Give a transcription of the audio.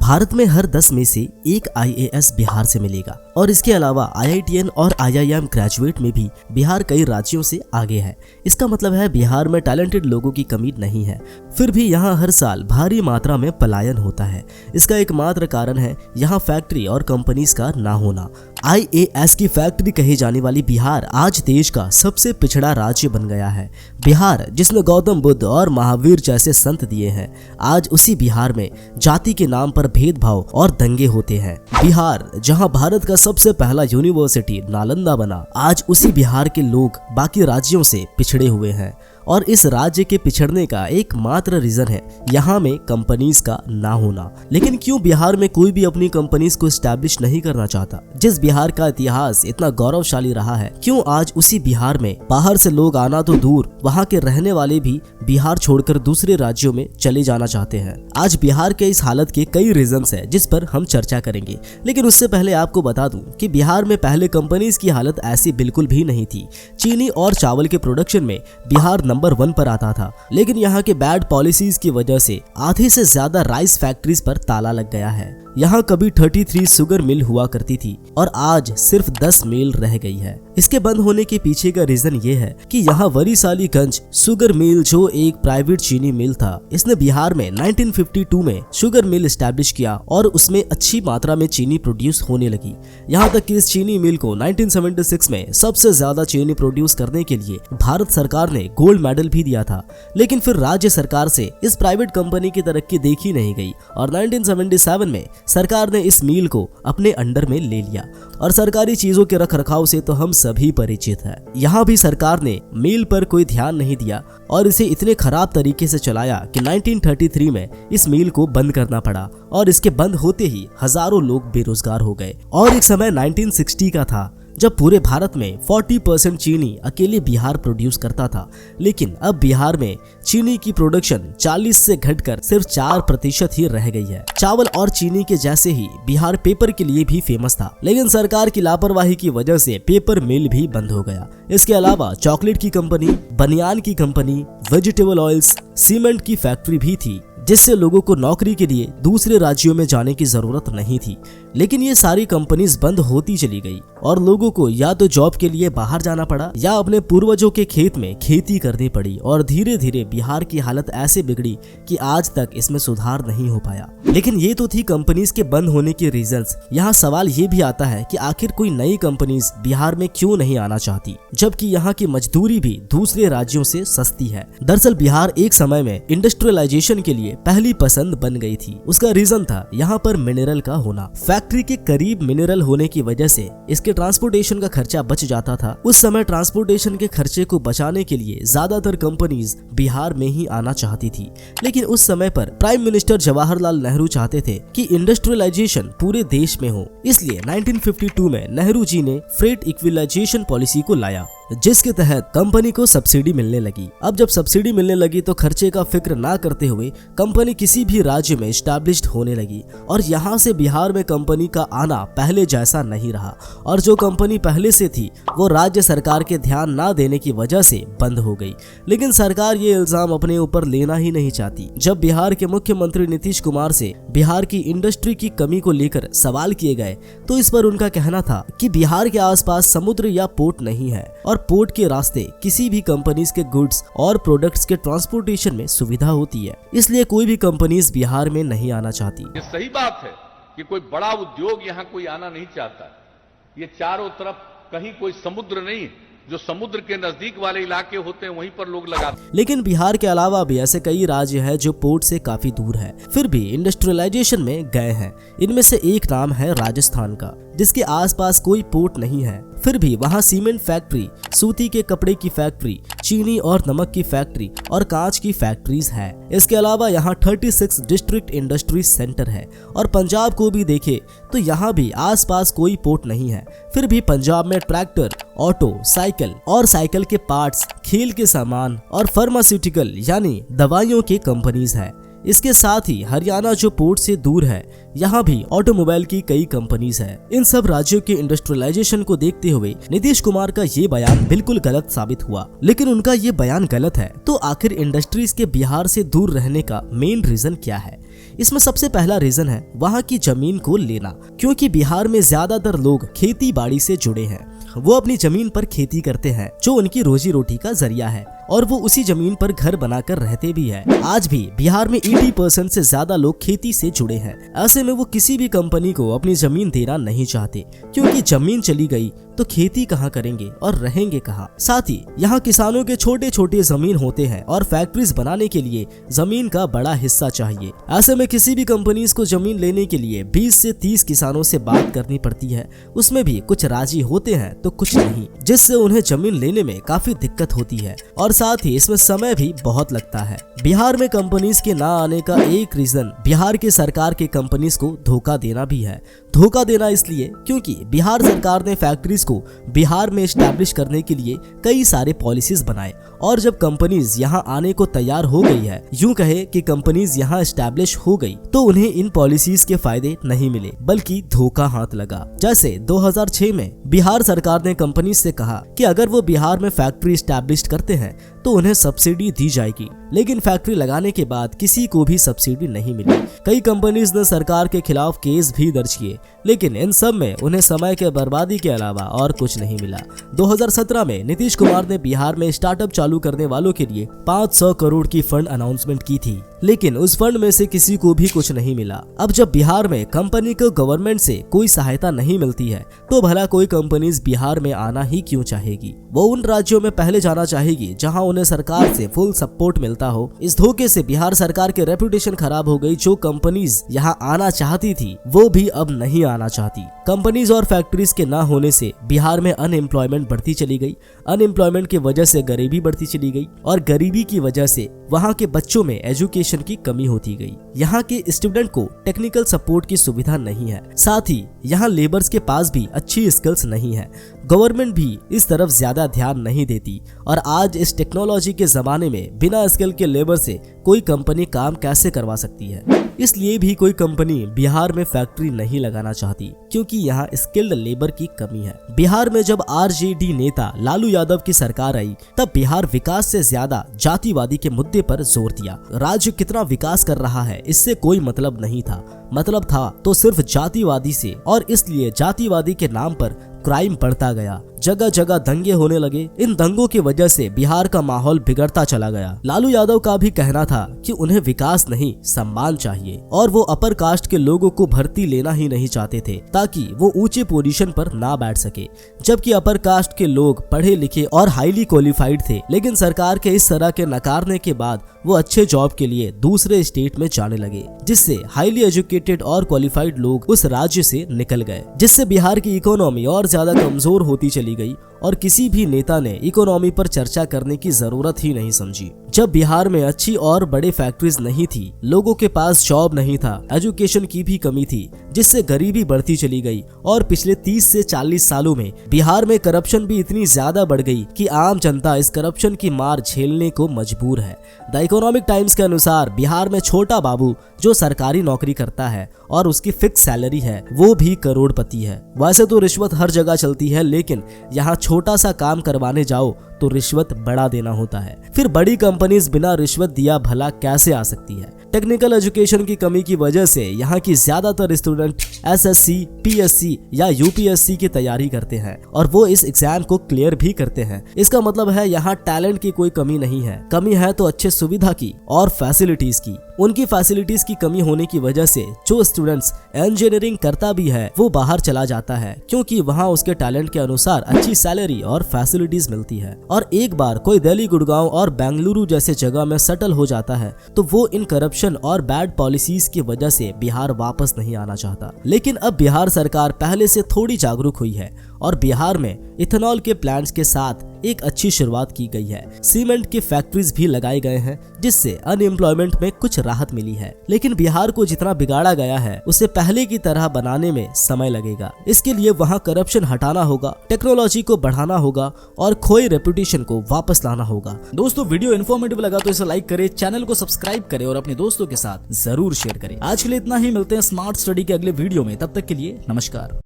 भारत में हर 10 में से एक IAS बिहार से मिलेगा और इसके अलावा IITN और IIM ग्रेजुएट में भी बिहार कई राज्यों से आगे है। इसका मतलब है बिहार में टैलेंटेड लोगों की कमी नहीं है। फिर भी यहाँ हर साल भारी मात्रा में पलायन होता है। इसका एकमात्र कारण है यहाँ फैक्ट्री और कंपनीज का ना होना। IAS की फैक्ट्री कही जाने वाली बिहार आज देश का सबसे पिछड़ा राज्य बन गया है। बिहार जिसने गौतम बुद्ध और महावीर जैसे संत दिए हैं, आज उसी बिहार में जाति के नाम पर भेदभाव और दंगे होते हैं। बिहार जहां भारत का सबसे पहला यूनिवर्सिटी नालंदा बना, आज उसी बिहार के लोग बाकी राज्यों से पिछड़े हुए हैं और इस राज्य के पिछड़ने का एकमात्र रीजन है यहाँ में कंपनीज का ना होना। लेकिन क्यों बिहार में कोई भी अपनी कंपनीज को एस्टैब्लिश नहीं करना चाहता? जिस बिहार का इतिहास इतना गौरवशाली रहा है, क्यों आज उसी बिहार में बाहर से लोग आना तो दूर, वहाँ के रहने वाले भी बिहार छोड़कर दूसरे राज्यों में चले जाना चाहते हैं? आज बिहार के इस हालत के कई रीजंस है जिस पर हम चर्चा करेंगे। लेकिन उससे पहले आपको बता दूं कि बिहार में पहले कंपनीज की हालत ऐसी बिल्कुल भी नहीं थी। चीनी और चावल के प्रोडक्शन में बिहार नंबर 1 पर आता था, लेकिन यहाँ के बैड पॉलिसीज की वजह से आधे से ज्यादा राइस फैक्ट्रीज पर ताला लग गया है। यहाँ कभी 33 शुगर मिल हुआ करती थी और आज सिर्फ 10 मिल रह गई है। इसके बंद होने के पीछे का रीजन ये है कि यहाँ वरीसालीगंज शुगर मिल, जो एक प्राइवेट चीनी मिल था, इसने बिहार में 1952 में शुगर मिल एस्टैब्लिश किया और उसमें अच्छी मात्रा में चीनी प्रोड्यूस होने लगी। यहाँ तक कि इस चीनी मिल को 1976 में सबसे ज्यादा चीनी प्रोड्यूस करने के लिए भारत सरकार ने गोल्ड मेडल भी दिया था। लेकिन फिर राज्य सरकार से इस प्राइवेट कंपनी की तरक्की देखी नहीं गई और 1977 में सरकार ने इस मिल को अपने अंडर में ले लिया। और सरकारी चीजों के रखरखाव से तो हम सभी परिचित हैं। यहाँ भी सरकार ने मिल पर कोई ध्यान नहीं दिया और इसे इतने खराब तरीके से चलाया कि 1933 में इस मिल को बंद करना पड़ा और इसके बंद होते ही हजारों लोग बेरोजगार हो गए। और एक समय 1960 का था जब पूरे भारत में 40% चीनी अकेले बिहार प्रोड्यूस करता था। लेकिन अब बिहार में चीनी की प्रोडक्शन 40 से घटकर सिर्फ 4% ही रह गई है। चावल और चीनी के जैसे ही बिहार पेपर के लिए भी फेमस था, लेकिन सरकार की लापरवाही की वजह से पेपर मिल भी बंद हो गया। इसके अलावा चॉकलेट की कंपनी, बनियान की कंपनी, वेजिटेबल ऑयल्स, सीमेंट की फैक्ट्री भी थी, जिससे लोगों को नौकरी के लिए दूसरे राज्यों में जाने की जरूरत नहीं थी। लेकिन ये सारी कंपनीज बंद होती चली गई और लोगों को या तो जॉब के लिए बाहर जाना पड़ा या अपने पूर्वजों के खेत में खेती करनी पड़ी और धीरे धीरे बिहार की हालत ऐसे बिगड़ी कि आज तक इसमें सुधार नहीं हो पाया। लेकिन ये तो थी कंपनीज के बंद होने के रीजंस। यहाँ सवाल ये भी आता है कि आखिर कोई नई कंपनीज बिहार में क्यों नहीं आना चाहती, जबकि यहाँ की मजदूरी भी दूसरे राज्यों से सस्ती है। दरअसल बिहार एक समय में इंडस्ट्रियलाइजेशन के लिए पहली पसंद बन गई थी। उसका रीजन था यहाँ पर मिनरल का होना। फैक्ट्री के करीब मिनरल होने की वजह से इसके ट्रांसपोर्टेशन का खर्चा बच जाता था। उस समय ट्रांसपोर्टेशन के खर्चे को बचाने के लिए ज्यादातर कंपनीज बिहार में ही आना चाहती थी। लेकिन उस समय पर प्राइम मिनिस्टर जवाहरलाल नेहरू चाहते थे कि इंडस्ट्रियलाइजेशन पूरे देश में हो। इसलिए 1952 में नेहरू जी ने फ्रेट इक्विलाइजेशन पॉलिसी को लाया, जिसके तहत कंपनी को सब्सिडी मिलने लगी। अब जब सब्सिडी मिलने लगी तो खर्चे का फिक्र ना करते हुए कंपनी किसी भी राज्य में एस्टैब्लिश्ड होने लगी और यहाँ से बिहार में कंपनी का आना पहले जैसा नहीं रहा और जो कंपनी पहले से थी वो राज्य सरकार के ध्यान ना देने की वजह से बंद हो गई। लेकिन सरकार ये इल्जाम अपने ऊपर लेना ही नहीं चाहती। जब बिहार के मुख्यमंत्री नीतीश कुमार से बिहार की इंडस्ट्री की कमी को लेकर सवाल किए गए तो इस पर उनका कहना था कि बिहार के आसपास समुद्र या पोर्ट नहीं है और पोर्ट के रास्ते किसी भी कंपनीज के गुड्स और प्रोडक्ट्स के ट्रांसपोर्टेशन में सुविधा होती है, इसलिए कोई भी कंपनीज बिहार में नहीं आना चाहती। ये सही बात है कि कोई बड़ा उद्योग यहाँ कोई आना नहीं चाहता। ये चारों तरफ कहीं कोई समुद्र नहीं है, जो समुद्र के नजदीक वाले इलाके होते हैं वहीं पर लोग लगाते हैं। लेकिन बिहार के अलावा भी ऐसे कई राज्य हैं जो पोर्ट से काफी दूर है, फिर भी इंडस्ट्रियलाइजेशन में गए हैं। इनमें से एक नाम है राजस्थान का, जिसके आसपास कोई पोर्ट नहीं है, फिर भी वहाँ सीमेंट फैक्ट्री, सूती के कपड़े की फैक्ट्री, चीनी और नमक की फैक्ट्री और कांच की फैक्ट्रीज है। इसके अलावा यहाँ 36 डिस्ट्रिक्ट इंडस्ट्री सेंटर है। और पंजाब को भी देखे तो यहाँ भी आसपास कोई पोर्ट नहीं है, फिर भी पंजाब में ट्रैक्टर, ऑटो, साइकिल और साइकिल के पार्ट्स, खेल के सामान और फार्मास्यूटिकल यानी दवाइयों के कंपनीज है। इसके साथ ही हरियाणा जो पोर्ट से दूर है, यहाँ भी ऑटोमोबाइल की कई कंपनीज है। इन सब राज्यों के इंडस्ट्रियलाइजेशन को देखते हुए नीतीश कुमार का ये बयान बिल्कुल गलत साबित हुआ। लेकिन उनका ये बयान गलत है तो आखिर इंडस्ट्रीज के बिहार से दूर रहने का मेन रीजन क्या है? इसमें सबसे पहला रीजन है वहाँ की जमीन को लेना, क्योंकि बिहार में ज्यादातर लोग खेती बाड़ी से जुड़े हैं। वो अपनी जमीन पर खेती करते हैं जो उनकी रोजी रोटी का जरिया है, और वो उसी जमीन पर घर बनाकर रहते भी हैं। आज भी बिहार में 80% से ज्यादा लोग खेती से जुड़े हैं। ऐसे में वो किसी भी कंपनी को अपनी जमीन देना नहीं चाहते, क्योंकि जमीन चली गई तो खेती कहाँ करेंगे और रहेंगे कहाँ। साथ ही यहाँ किसानों के छोटे छोटे जमीन होते हैं और फैक्ट्रीज बनाने के लिए जमीन का बड़ा हिस्सा चाहिए। ऐसे में किसी भी कंपनीज को जमीन लेने के लिए 20 से 30 किसानों से बात करनी पड़ती है। उसमें भी कुछ राजी होते हैं तो कुछ नहीं, जिससे उन्हें जमीन लेने में काफी दिक्कत होती है, और साथ ही इसमें समय भी बहुत लगता है। बिहार में कंपनीज के ना आने का एक रीजन बिहार के सरकार के कंपनीज को धोखा देना भी है। धोखा देना इसलिए क्योंकि बिहार सरकार ने फैक्ट्रीज को बिहार में एस्टैब्लिश करने के लिए कई सारे पॉलिसीज बनाए, और जब कंपनीज यहाँ आने को तैयार हो गई है, यूं कहे कि कंपनीज यहाँ एस्टैब्लिश हो गई, तो उन्हें इन पॉलिसीज के फायदे नहीं मिले बल्कि धोखा हाथ लगा। जैसे 2006 में बिहार सरकार ने कंपनीज से कहा कि अगर वो बिहार में फैक्ट्री एस्टैब्लिश करते हैं तो उन्हें सब्सिडी दी जाएगी, लेकिन फैक्ट्री लगाने के बाद किसी को भी सब्सिडी नहीं मिली। कई कंपनीज ने सरकार के खिलाफ केस भी दर्ज किए, लेकिन इन सब में उन्हें समय के बर्बादी के अलावा और कुछ नहीं मिला। 2017 में नीतीश कुमार ने बिहार में स्टार्टअप चालू करने वालों के लिए 500 करोड़ की फंड अनाउंसमेंट की थी, लेकिन उस फंड में से किसी को भी कुछ नहीं मिला। अब जब बिहार में कंपनी को गवर्नमेंट से कोई सहायता नहीं मिलती है, तो भला कोई कंपनीज बिहार में आना ही क्यों चाहेगी। वो उन राज्यों में पहले जाना चाहेगी जहां उन्हें सरकार से फुल सपोर्ट मिलता हो। इस धोखे से बिहार सरकार के रेपुटेशन खराब हो गई। जो कंपनीज यहां आना चाहती थी वो भी अब नहीं आना चाहती। कंपनीज और फैक्ट्रीज के ना होने से बिहार में अनएम्प्लॉयमेंट बढ़ती चली गई। अनएम्प्लॉयमेंट की वजह से गरीबी बढ़ती चली गई, और गरीबी की वजह से वहाँ के बच्चों में एजुकेशन की कमी होती गई। यहाँ के स्टूडेंट को टेक्निकल सपोर्ट की सुविधा नहीं है। साथ ही यहाँ लेबर्स के पास भी अच्छी स्किल्स नहीं है। गवर्नमेंट भी इस तरफ ज्यादा ध्यान नहीं देती, और आज इस टेक्नोलॉजी के जमाने में बिना स्किल के लेबर से कोई कंपनी काम कैसे करवा सकती है। इसलिए भी कोई कंपनी बिहार में फैक्ट्री नहीं लगाना चाहती, क्योंकि यहाँ स्किल्ड लेबर की कमी है। बिहार में जब आरजेडी नेता लालू यादव की सरकार आई, तब बिहार विकास से ज्यादा जातिवादी के मुद्दे पर जोर दिया। राज्य कितना विकास कर रहा है इससे कोई मतलब नहीं था। मतलब था तो सिर्फ जातिवादी से, और इसलिए जातिवादी के नाम पर क्राइम बढ़ता गया। जगह जगह दंगे होने लगे। इन दंगों की वजह से बिहार का माहौल बिगड़ता चला गया। लालू यादव का भी कहना था कि उन्हें विकास नहीं सम्मान चाहिए, और वो अपर कास्ट के लोगों को भर्ती लेना ही नहीं चाहते थे ताकि वो ऊंचे पोजीशन पर ना बैठ सके। जबकि अपर कास्ट के लोग पढ़े लिखे और हाईली क्वालिफाइड थे, लेकिन सरकार के इस तरह के नकारने के बाद वो अच्छे जॉब के लिए दूसरे स्टेट में जाने लगे, जिससे हाईली एजुकेटेड और क्वालिफाइड लोग उस राज्य से निकल गए, जिससे बिहार की इकोनॉमी और ज्यादा कमजोर होती चली गई, और किसी भी नेता ने इकोनॉमी पर चर्चा करने की जरूरत ही नहीं समझी। जब बिहार में अच्छी और बड़े फैक्ट्रीज नहीं थी, लोगों के पास जॉब नहीं था, एजुकेशन की भी कमी थी, जिससे गरीबी बढ़ती चली गई, और पिछले 30 से 40 सालों में बिहार में करप्शन भी इतनी ज्यादा बढ़ गई कि आम जनता इस करप्शन की मार झेलने को मजबूर है। द इकोनॉमिक टाइम्स के अनुसार बिहार में छोटा बाबू जो सरकारी नौकरी करता है और उसकी फिक्स सैलरी है, वो भी करोड़पति है। वैसे तो रिश्वत हर जगह चलती है, लेकिन यहाँ छोटा सा काम करवाने जाओ तो रिश्वत बढ़ा देना होता है। फिर बड़ी कंपनीज बिना रिश्वत दिया भला कैसे आ सकती है। टेक्निकल एजुकेशन की कमी की वजह से यहाँ की ज्यादातर स्टूडेंट एसएससी, पीएससी या यूपीएससी की तैयारी करते हैं, और वो इस एग्जाम को क्लियर भी करते हैं। इसका मतलब है यहाँ टैलेंट की कोई कमी नहीं है। कमी है तो अच्छे सुविधा की और फैसिलिटीज की। उनकी फैसिलिटीज की कमी होने की वजह से जो स्टूडेंट्स इंजीनियरिंग करता भी है वो बाहर चला जाता है, क्योंकि वहाँ उसके टैलेंट के अनुसार अच्छी सैलरी और फैसिलिटीज मिलती है। और एक बार कोई दिल्ली, गुड़गांव और बेंगलुरु जैसे जगह में सेटल हो जाता है तो वो इन करप्शन और बैड पॉलिसीज की वजह से बिहार वापस नहीं आना चाहता। लेकिन अब बिहार सरकार पहले से थोड़ी जागरूक हुई है, और बिहार में इथेनॉल के प्लांट्स के साथ एक अच्छी शुरुआत की गई है। सीमेंट की फैक्ट्रीज भी लगाए गए हैं, जिससे अनएम्प्लॉयमेंट में कुछ राहत मिली है। लेकिन बिहार को जितना बिगाड़ा गया है उसे पहले की तरह बनाने में समय लगेगा। इसके लिए वहाँ करप्शन हटाना होगा, टेक्नोलॉजी को बढ़ाना होगा, और खोई रेपुटेशन को वापस लाना होगा। दोस्तों, वीडियो इन्फॉर्मेटिव लगा तो इसे लाइक करें, चैनल को सब्सक्राइब करें और अपने दोस्तों के साथ जरूर शेयर करें। आज के लिए इतना ही, मिलते हैं स्मार्ट स्टडी के अगले वीडियो में। तब तक के लिए नमस्कार।